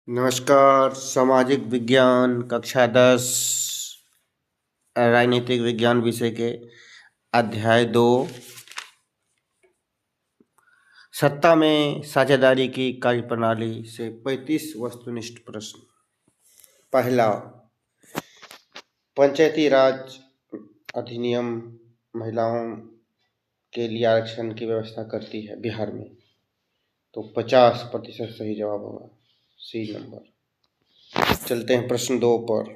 नमस्कार। सामाजिक विज्ञान कक्षा 10 राजनीतिक विज्ञान विषय के अध्याय 2 सत्ता में साझेदारी की कार्यप्रणाली से 35 वस्तुनिष्ठ प्रश्न। पहला, पंचायती राज अधिनियम महिलाओं के लिए आरक्षण की व्यवस्था करती है बिहार में, तो 50% सही जवाब होगा सी नंबर। चलते हैं प्रश्न 2 पर।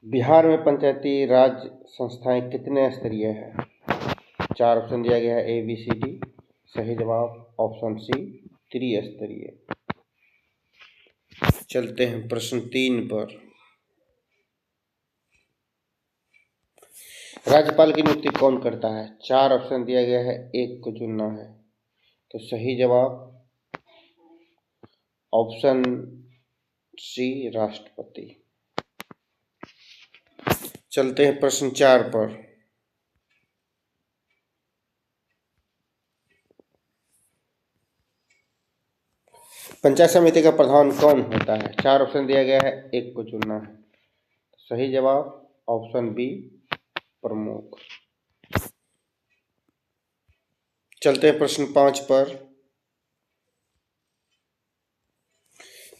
बिहार में पंचायती राज संस्थाएं कितने स्तरीय है? 4 ऑप्शन दिया गया है, ए बी सी डी। सही जवाब ऑप्शन सी, त्रिस्तरीय। चलते हैं प्रश्न 3 पर। राज्यपाल की नियुक्ति कौन करता है? 4 ऑप्शन दिया गया है, एक को चुनना है, तो सही जवाब ऑप्शन सी, राष्ट्रपति। चलते हैं प्रश्न 4 पर। पंचायत समिति का प्रधान कौन होता है? 4 ऑप्शन दिया गया है, एक को चुनना है, सही जवाब ऑप्शन बी, प्रमुख। चलते हैं प्रश्न 5 पर।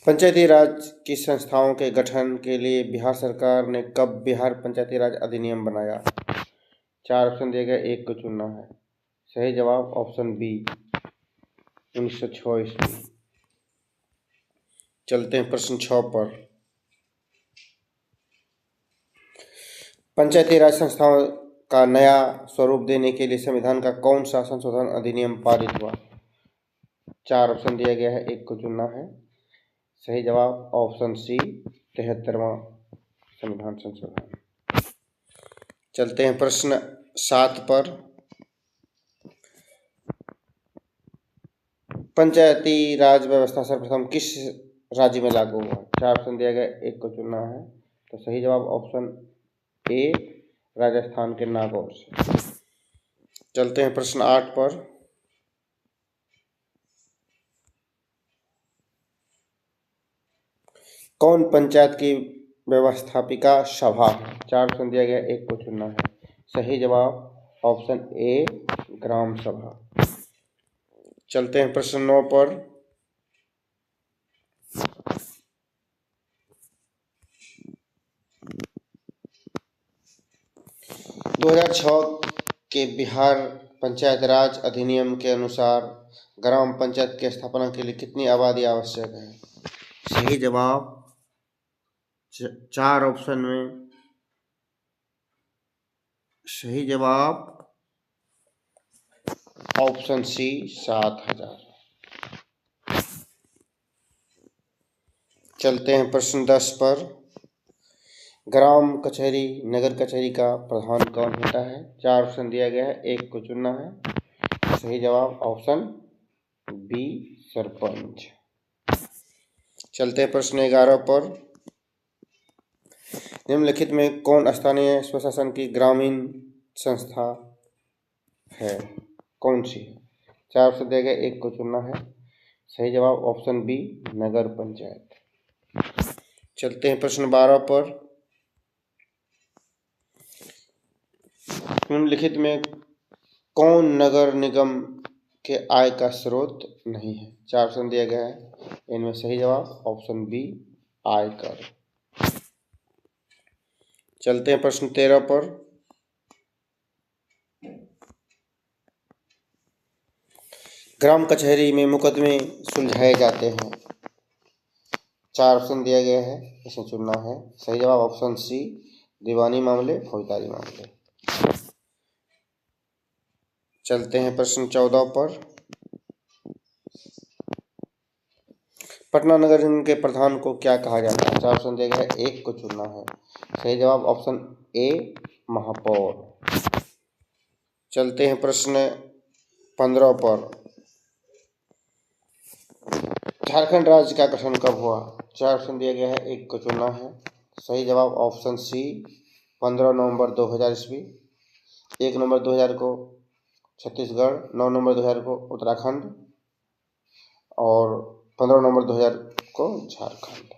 पंचायती राज की संस्थाओं के गठन के लिए बिहार सरकार ने कब बिहार पंचायती राज अधिनियम बनाया? 4 ऑप्शन दिए गए, एक को चुनना है, सही जवाब ऑप्शन बी, 1906 ईस्वी। चलते हैं प्रश्न 6 पर। पंचायती राज संस्थाओं का नया स्वरूप देने के लिए संविधान का कौन सा संशोधन अधिनियम पारित हुआ? 4 ऑप्शन दिया गया है, एक को चुनना है, सही जवाब ऑप्शन सी, 73वां संविधान संशोधन। चलते हैं प्रश्न 7 पर। पंचायती राज व्यवस्था सर्वप्रथम किस राज्य में लागू हुआ? 4 ऑप्शन दिया गया, एक को चुनना है, तो सही जवाब ऑप्शन ए, राजस्थान के नागौर से। चलते हैं प्रश्न 8 पर। कौन पंचायत की व्यवस्थापिका सभा है? 4 ऑप्शन दिया गया, एक को चुनना है, सही जवाब ऑप्शन ए, ग्राम सभा। चलते हैं प्रश्न 9 पर। दो 2006 के बिहार पंचायत राज अधिनियम के अनुसार ग्राम पंचायत की स्थापना के लिए कितनी आबादी आवश्यक है? सही जवाब 4 ऑप्शन में सही जवाब ऑप्शन सी, 7,000। चलते हैं प्रश्न 10 पर। ग्राम कचहरी नगर कचहरी का प्रधान कौन होता है? 4 ऑप्शन दिया गया है, एक को चुनना है, सही जवाब ऑप्शन बी, सरपंच। चलते हैं प्रश्न 11 पर। निम्नलिखित में कौन स्थानीय स्वशासन की ग्रामीण संस्था है? कौन सी है? 4 ऑप्शन दिया गया, एक को चुनना है, सही जवाब ऑप्शन बी, नगर पंचायत। चलते हैं प्रश्न 12 पर। निम्नलिखित में कौन नगर निगम के आय का स्रोत नहीं है? 4 ऑप्शन दिया गया है, इनमें सही जवाब ऑप्शन बी, आयकर। चलते हैं प्रश्न 13 पर। ग्राम कचहरी में मुकदमे सुलझाए जाते हैं? 4 ऑप्शन दिया गया है, इसे चुनना है, सही जवाब ऑप्शन सी, दीवानी मामले, फौजदारी मामले। चलते हैं प्रश्न 14 पर। पटना नगर निगम के प्रधान को क्या कहा जाता है? 4 ऑप्शन दिया गया है, एक को चुनना है, सही जवाब ऑप्शन ए, महापौर। चलते हैं प्रश्न 15 पर। झारखंड राज्य का गठन कब हुआ? 4 ऑप्शन दिया गया है, एक को चुनना है, सही जवाब ऑप्शन सी, 15 नवंबर 2000 ईस्वी। 1 नवंबर 2000 को छत्तीसगढ़, 9 नवंबर 2000 को उत्तराखंड, और 15 नवंबर 2000 को झारखंड।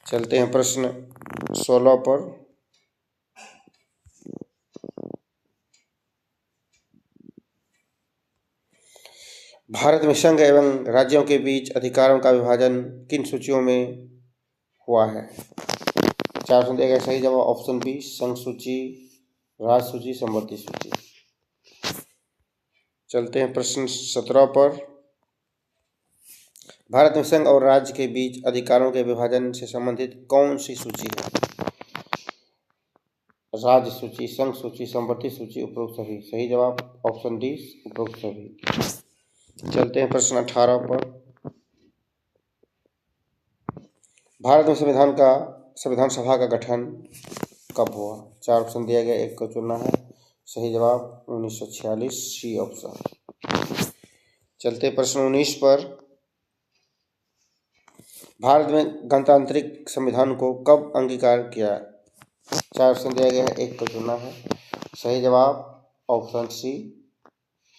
चलते हैं प्रश्न 16 पर। भारत में संघ एवं राज्यों के बीच अधिकारों का विभाजन किन सूचियों में हुआ है? 4 ऑप्शन दिया गया। सही जवाब ऑप्शन बी, संघ सूची, राज सूची, समवर्ती सूची। चलते हैं प्रश्न 17 पर। भारत में संघ और राज्य के बीच अधिकारों के विभाजन से संबंधित कौन सी सूची है? राज्य सूची, संघ सूची, समवर्ती सूची, उपरोक्त सभी। सही जवाब ऑप्शन डी, उपरोक्त सभी। चलते हैं प्रश्न 18 पर। भारत में संविधान सभा का गठन कब हुआ? 4 ऑप्शन दिया गया, एक को चुनना है। सही जवाब 1946, सी ऑप्शन। चलते प्रश्न 19 पर। भारत में गणतांत्रिक संविधान को कब अंगीकार किया? 4 ऑप्शन दिया गया है, एक को चुनना है। सही जवाब ऑप्शन सी,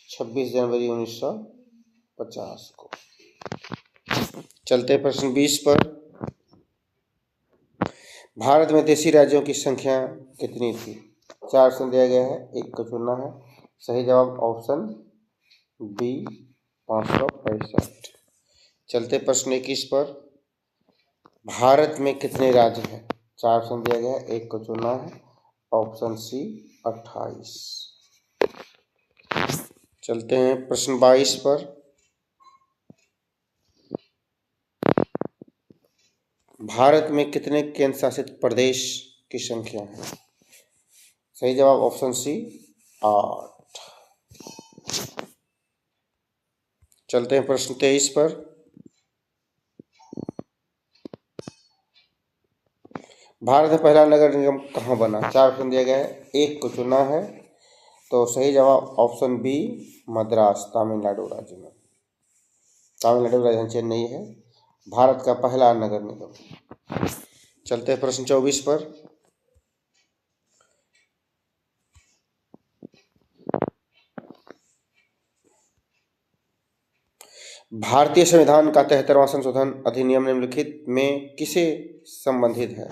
26 जनवरी 1950 को। चलते प्रश्न 20 पर। भारत में देशी राज्यों की संख्या कितनी थी? 4 ऑप्शन दिया गया है, एक को चुनना है। सही जवाब ऑप्शन बी, 565। चलते प्रश्न 21 पर। भारत में कितने राज्य हैं? 4 ऑप्शन दिया गया है, एक को चुनना है। Option C, 28। चलते हैं प्रश्न 22 पर। भारत में कितने केंद्र शासित प्रदेश की संख्या है? सही जवाब ऑप्शन सी, 8। चलते हैं प्रश्न 23 पर। भारत में पहला नगर निगम कहाँ बना? 4 ऑप्शन दिया गया है, एक को चुनना है। तो सही जवाब ऑप्शन बी, मद्रास, तमिलनाडु राज्य में। तमिलनाडु राजधानी चेन्नई है। भारत का पहला नगर निगम। चलते हैं प्रश्न 24 पर। भारतीय संविधान का 73वां संशोधन अधिनियम निम्नलिखित में किसे संबंधित है?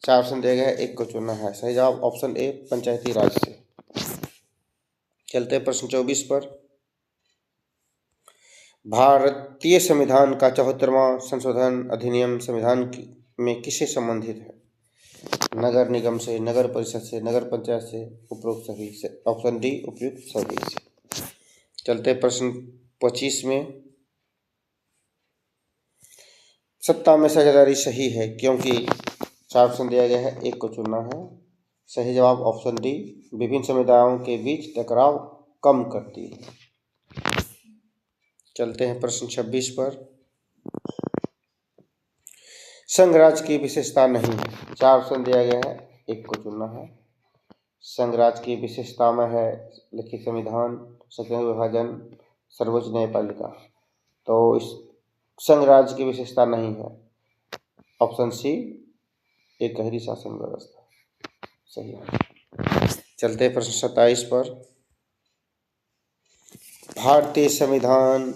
4 ऑप्शन दिया गया है, एक को चुनना है। सही जवाब ऑप्शन ए, पंचायती राज से। चलते हैं प्रश्न 24 पर। भारतीय संविधान का 74वां संशोधन अधिनियम संविधान में किसे संबंधित है? नगर निगम से, नगर परिषद से, नगर पंचायत से, उपरोक्त सभी से। ऑप्शन डी, उपयुक्त सभी से। चलते प्रश्न 25 में। सत्ता में साझेदारी सही है क्योंकि 4 ऑप्शन दिया गया है, एक को चुनना है। सही जवाब ऑप्शन डी, विभिन्न समुदायों के बीच टकराव कम करती है। चलते हैं प्रश्न 26 पर। संघ राज्य की विशेषता नहीं है। 4 ऑप्शन दिया गया है, एक को चुनना है। संघ राज्य की विशेषता में है लिखित संविधान, संघीय विभाजन, सर्वोच्च न्यायपालिका। तो इस संघ राज्य की विशेषता नहीं है। ऑप्शन सी, एक गहरी शासन व्यवस्था सही है। चलते प्रश्न 27 पर। भारतीय संविधान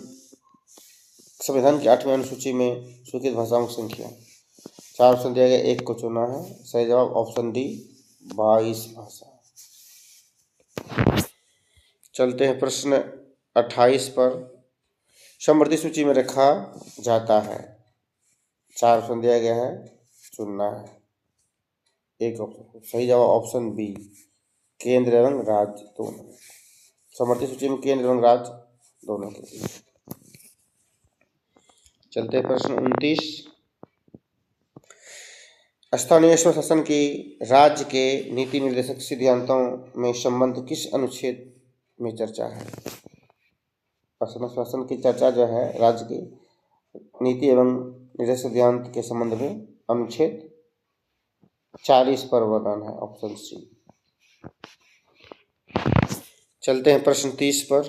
की 8वीं अनुसूची में स्वीकृत भाषाओं की संख्या। 4 ऑप्शन दिया गया, एक को चुना है। सही जवाब ऑप्शन डी, 22 भाषा। चलते हैं प्रश्न 28 पर। समवर्ती सूची में रखा जाता है। 4 ऑप्शन दिया गया है, चुनना है एक ऑप्शन। सही जवाब ऑप्शन बी, केंद्र एवं राज्य दोनों। समवर्ती सूची में केंद्र एवं राज्य दोनों के लिए। चलते प्रश्न 29। स्थानीय स्वशासन की राज्य के नीति निर्देशक सिद्धांतों में संबंध किस अनुच्छेद में चर्चा है? स्थानीय स्वशासन की चर्चा जो है राज्य की नीति एवं निर्देशक सिद्धांत के संबंध में अनुच्छेद 40 पर वर्णन है। Option C. चलते हैं प्रश्न 30 पर।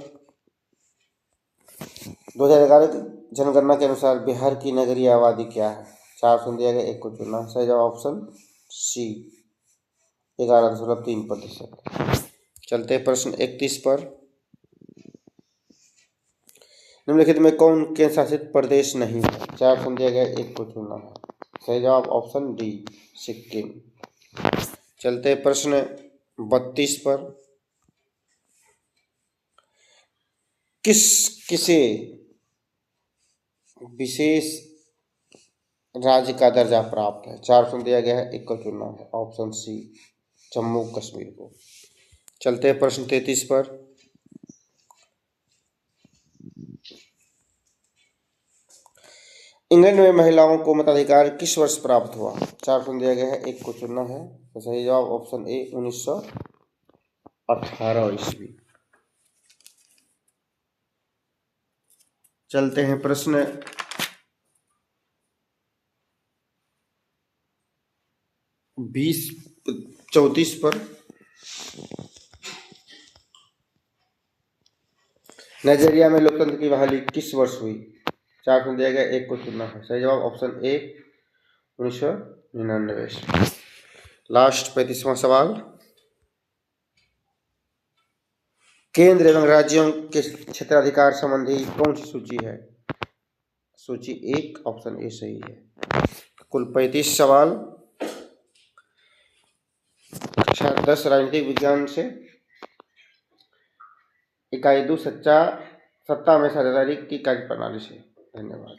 2011 की जनगणना के अनुसार बिहार की नगरीय आबादी क्या है? 4 ऑप्शन दिया गया, एक को चुनना। सही जवाब ऑप्शन सी, 11.3%। चलते प्रश्न 31 पर। निम्नलिखित में कौन केंद्र शासित प्रदेश नहीं है? 4 ऑप्शन दिया गया, एक को चुनना है। सही जवाब ऑप्शन डी, सिक्किम। चलते प्रश्न 32 पर। किसे विशेष राज्य का दर्जा प्राप्त है? 4 ऑप्शन दिया गया है, एक को चुनना है। ऑप्शन सी, जम्मू कश्मीर को। चलते प्रश्न 33 पर। इंग्लैंड में महिलाओं को मताधिकार किस वर्ष प्राप्त हुआ? 4 ऑप्शन दिया गया है, एक को चुनना है। तो सही जवाब ऑप्शन ए, 1918 ईस्वी। चलते हैं प्रश्न 34 पर। नाइजीरिया में लोकतंत्र की बहाली किस वर्ष हुई? 4 ऑप्शन दिया गया, एक को चुनना है। सही जवाब ऑप्शन ए, 1999। लास्ट 35वां सवाल। केंद्र एवं राज्यों के क्षेत्राधिकार संबंधी कौन सी सूची है? सूची 1, ऑप्शन ए सही है। कुल 35 सवाल। कक्षा 10 राजनीतिक विज्ञान से। इकाई 2 सत्ता में साझेदारी की कार्यप्रणाली से। धन्यवाद।